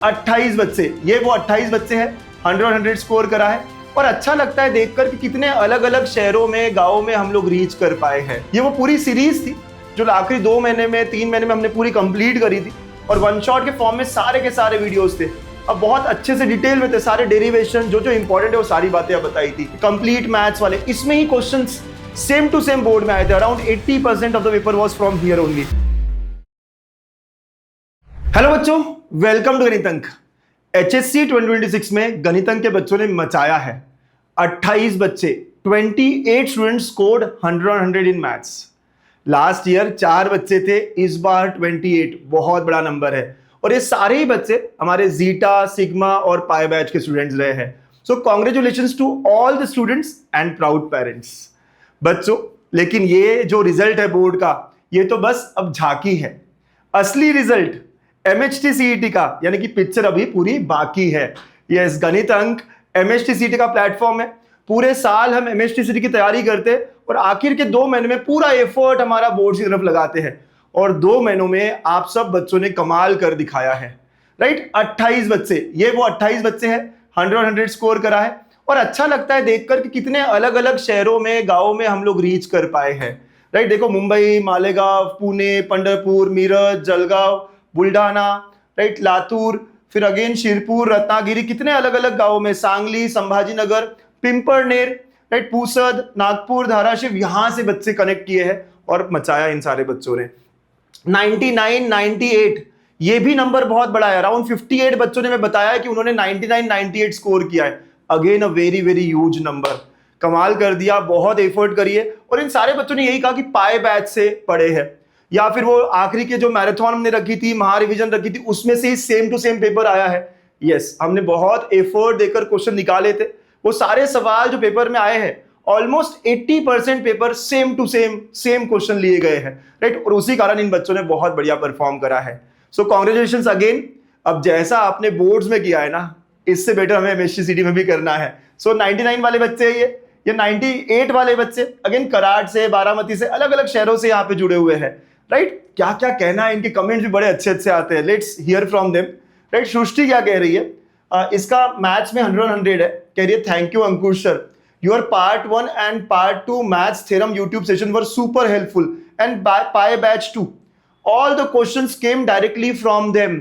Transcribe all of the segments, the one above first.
28 बच्चे, ये वो 28 बच्चे हैं 100 स्कोर करा है। और अच्छा लगता है देखकर कि कितने अलग अलग शहरों में, गाँव में हम लोग रीच कर पाए हैं। ये वो पूरी सीरीज थी जो आखिरी 2 महीने में, 3 महीने में हमने पूरी कंप्लीट करी थी और वन शॉट के फॉर्म में सारे के सारे वीडियोस थे। अब बहुत अच्छे से डिटेल में थे, सारे डेरिवेशन जो जो इंपॉर्टेंट है वो सारी बातें अब बताई थी। कंप्लीट मैथ्स वाले, इसमें ही questions same to same board में आए थे। Around 80% of the paper was from here only. Hello बच्चों, वेलकम टू गणितंक। HSC 2026 में गणितंक के बच्चों ने मचाया है। 28 बच्चे, 28 students scored 100 in maths. Last year 4 बच्चे थे, इस बार 28, बहुत बड़ा नंबर है। और ये सारे ही बच्चे हमारे जीटा, सिग्मा और पाई बैच के स्टूडेंट्स रहे हैं। So congratulations to all the students and proud parents. बच्चों, लेकिन ये जो रिजल्ट है बोर्ड का, ये तो बस अब झांकी है। असली रिजल्ट MHT CET का, यानी कि पिक्चर अभी पूरी बाकी है। यस, गणितंक MHT CET का प्लेटफॉर्म है। पूरे साल हम MHT CET की तैयारी करते हैं और आखिर के 2 महीने में पूरा एफर्ट हमारा बोर्ड की तरफ लगाते हैं। और 2 महीनों में आप सब बच्चों ने कमाल कर दिखाया है, राइट। 28 बच्चे, ये वो 28 बच्चे हैं 100 स्कोर करा है। और अच्छा लगता है देखकर कि कितने अलग अलग शहरों में, गाँव में हम लोग रीच कर पाए हैं, राइट। देखो, मुंबई, मालेगांव, पुणे, पंढरपुर, मीरज, जलगांव, बुल्ढाना, राइट, लातूर, फिर अगेन शिरपूर, रत्नागिरी, कितने अलग अलग गांवों में, सांगली, संभाजीनगर, पिंपरनेर, राइट, पूसद, नागपुर, धाराशिव, यहां से बच्चे कनेक्ट किए हैं और मचाया इन सारे बच्चों ने। 99, 98, ये भी नंबर बहुत बड़ा है। अराउंड 58 बच्चों ने मैं बताया कि उन्होंने 99, 98 स्कोर किया है। Again a very very huge number. कमाल कर दिया, बहुत एफर्ट करिए। और इन सारे बच्चों ने यही कहा कि पाई बैच से पढ़े हैं, या फिर वो आखिरी के जो मैराथन हमने रखी थी, महारिविजन रखी थी, उसमें से ही सेम टू सेम पेपर आया है। यस, हमने बहुत एफर्ट देकर क्वेश्चन निकाले थे। वो सारे सवाल जो पेपर में आए हैं, almost 80% paper same to same question लिए गए हैं, राइट। और उसी कारण इन बच्चों ने बहुत बढ़िया परफॉर्म करा है। सो कॉन्ग्रेचुलेशंस अगेन। अब जैसा आपने बोर्ड्स में किया है ना, इससे बेटर हमें MHT CET में भी करना है। सो 99 वाले बच्चे ये 98 वाले बच्चे अगेन कराड़ से, बारामती से, अलग अलग शहरों से यहाँ पे जुड़े हुए हैं, राइट। क्या क्या कहना है, इनके कमेंट्स भी बड़े अच्छे अच्छे आते हैं। Let's hear from them, right. Srishti क्या कह रही है? इसका मैथ्स में 100 है। कह रही है, thank you Ankush sir, your part 1 and part 2 maths theorem YouTube session were super helpful and pi batch 2 all the questions came directly from them.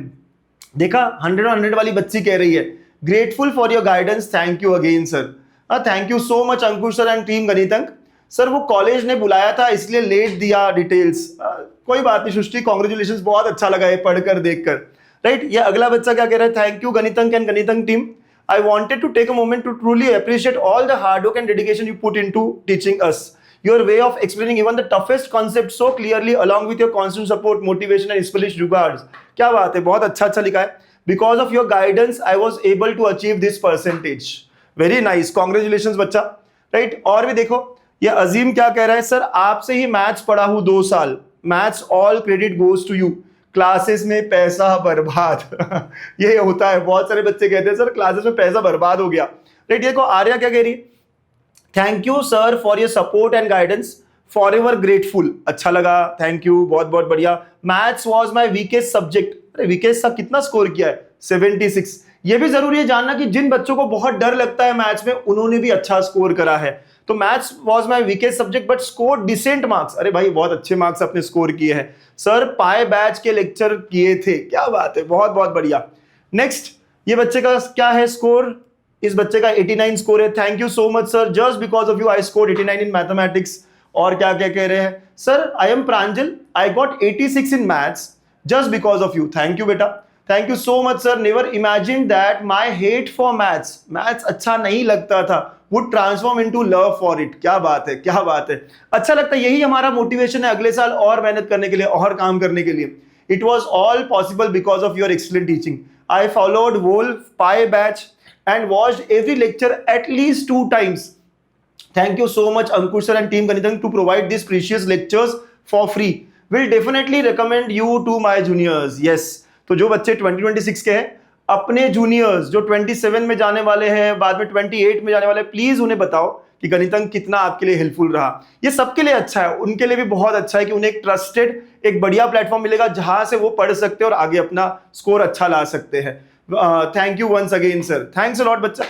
देखा, 100 वाली बच्ची कह रही है, grateful for your guidance, thank you again sir. Thank you so much Ankush sir and team Ganitank. Sir वो college ने बुलाया था इसलिए लेट दिया डिटेल्स। कोई बात नहीं सृष्टि, कॉन्ग्रेचुलेशंस, बहुत अच्छा लगा ये पढ़कर देखकर, राइट। ये अगला बच्चा क्या कह रहा है? Thank you Ganitank and Ganitank team, I wanted to take a moment to truly appreciate all the hard work and dedication you put into teaching us, your way of explaining even the toughest concept so clearly along with your constant support, motivation and specialist regards. क्या बात है, बहुत अच्छा अच्छा लिखा है। Because of your guidance I was able to achieve this percentage. Very nice, congratulations बच्चा, right. और भी देखो, ये अजीम क्या कह रहा है? सर आपसे ही मैथ्स पढ़ा हूं 2 साल, maths all credit goes to you, classes में पैसा बर्बाद। ये होता है, बहुत सारे बच्चे कहते हैं सर क्लासेस में पैसा बर्बाद हो गया, राइट। देखो आर्या क्या कह रही है? Thank you sir for your support and guidance, for ever grateful. अच्छा लगा, थैंक यू, बहुत बहुत बढ़िया। Maths was my weakest subject. अरे वीकेस्ट सा कितना स्कोर किया है? 76। ये भी जरूरी है जानना कि जिन बच्चों को बहुत डर लगता है मैथ्स में, उन्होंने भी अच्छा स्कोर करा है। तो maths was my weakest subject but score decent marks. अरे भाई, बहुत अच्छे मार्क्स अपने स्कोर किए हैं सर, पाई बैच के लेक्चर किए थे। क्या बात है, बहुत बहुत बढ़िया। नेक्स्ट, ये बच्चे का क्या है स्कोर? इस बच्चे का 89 स्कोर है। Thank you so much sir, just because of you I score 89 in mathematics. और क्या क्या कह रहे हैं? Sir I am Pranjal, I got 86 in maths just because of you. Thank you बेटा, thank you so much sir. Never imagine that my hate for maths, maths अच्छा नहीं लगता था, would transform into love for it. क्या बात है, क्या बात है, अच्छा लगता है। यही हमारा मोटिवेशन है अगले साल और मेहनत करने के लिए, और काम करने के लिए। It was all possible because of your excellent teaching. I followed wolf pi batch and watched every lecture at least 2 times. Thank you so much Ankush sir and team Ganitang to provide these precious lectures for free. Will definitely recommend you to my juniors. Yes. तो जो बच्चे 2026 के हैं, अपने juniors जो 27 में जाने वाले हैं, बाद में 28 में जाने वाले हैं, प्लीज उन्हें बताओ कि गणितंक कितना आपके लिए हेल्पफुल रहा। ये सबके लिए अच्छा है, उनके लिए भी बहुत अच्छा है कि उन्हें एक ट्रस्टेड, एक बढ़िया प्लेटफॉर्म मिलेगा जहां से वो पढ़ सकते हैं और आगे अपना स्कोर अच्छा ला सकते हैं। Thank you once again sir, thanks a lot बच्चा.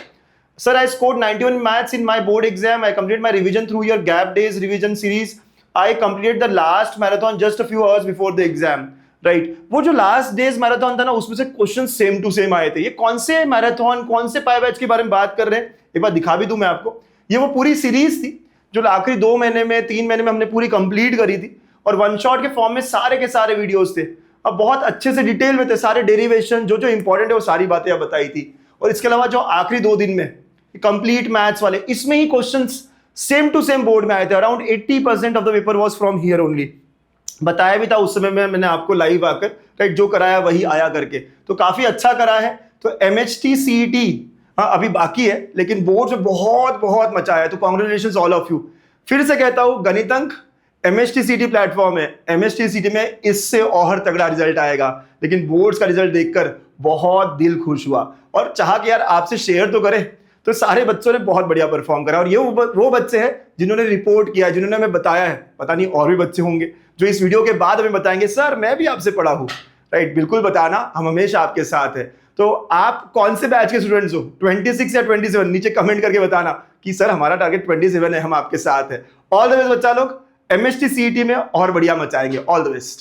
Sir, I scored 91 maths in my board exam. I completed my revision through your gap days revision series. I completed the last marathon just a few hours before the exam. Right? वो जो last days marathon था ना, उसमें से question same to same आए थे. ये कौन से मैराथन, कौन से पाई बैच के बारे में बात कर रहे हैं, एक बार दिखा भी दूं मैं आपको. ये वो पूरी सीरीज थी जो आखिरी 2 महीने में, 3 महीने में हमने पूरी कंप्लीट करी थी, और वन शॉट के फॉर्म में सारे के सारे वीडियोस थे. अब बहुत अच्छे से डिटेल में थे, सारे डेरिवेशन जो जो इंपॉर्टेंट है वो सारी बातें अब बताई थी. और इसके अलावा जो आखिरी 2 दिन में कंप्लीट मैथ्स वाले, इसमें ही questions same to same board में आए थे. Around 80% of the paper was from here only. बताया भी था उस समय में मैंने आपको लाइव आकर, राइट, जो कराया वही आया करके. तो काफी अच्छा करा है. तो MHT CET हाँ अभी बाकी है, लेकिन बोर्ड में बहुत बहुत मचाया है. तो कॉन्ग्रेचुलेशंस ऑल ऑफ यू. फिर से कहता हूं, गणित अंक MHT CET प्लेटफॉर्म है. MHT CET में इससे और तगड़ा रिजल्ट आएगा, लेकिन बोर्ड्स का रिजल्ट देखकर बहुत दिल खुश हुआ और चाहा कि यार आपसे शेयर तो करें. तो सारे बच्चों ने बहुत बढ़िया परफॉर्म करा, और ये वो बच्चे हैं जिन्होंने रिपोर्ट किया, जिन्होंने हमें बताया है. पता नहीं और भी बच्चे होंगे जो इस वीडियो के बाद हमें बताएंगे, सर मैं भी आपसे पढ़ा हूं. राइट, बिल्कुल बताना, हम हमेशा आपके साथ हैं. तो आप कौन से बैच के स्टूडेंट्स हो, 26 या 27, नीचे कमेंट करके बताना कि सर हमारा टारगेट 27 है, हम आपके साथ है. ऑल द बेस्ट बच्चा लोग, MHT CET में और बढ़िया मचाएंगे. All the best.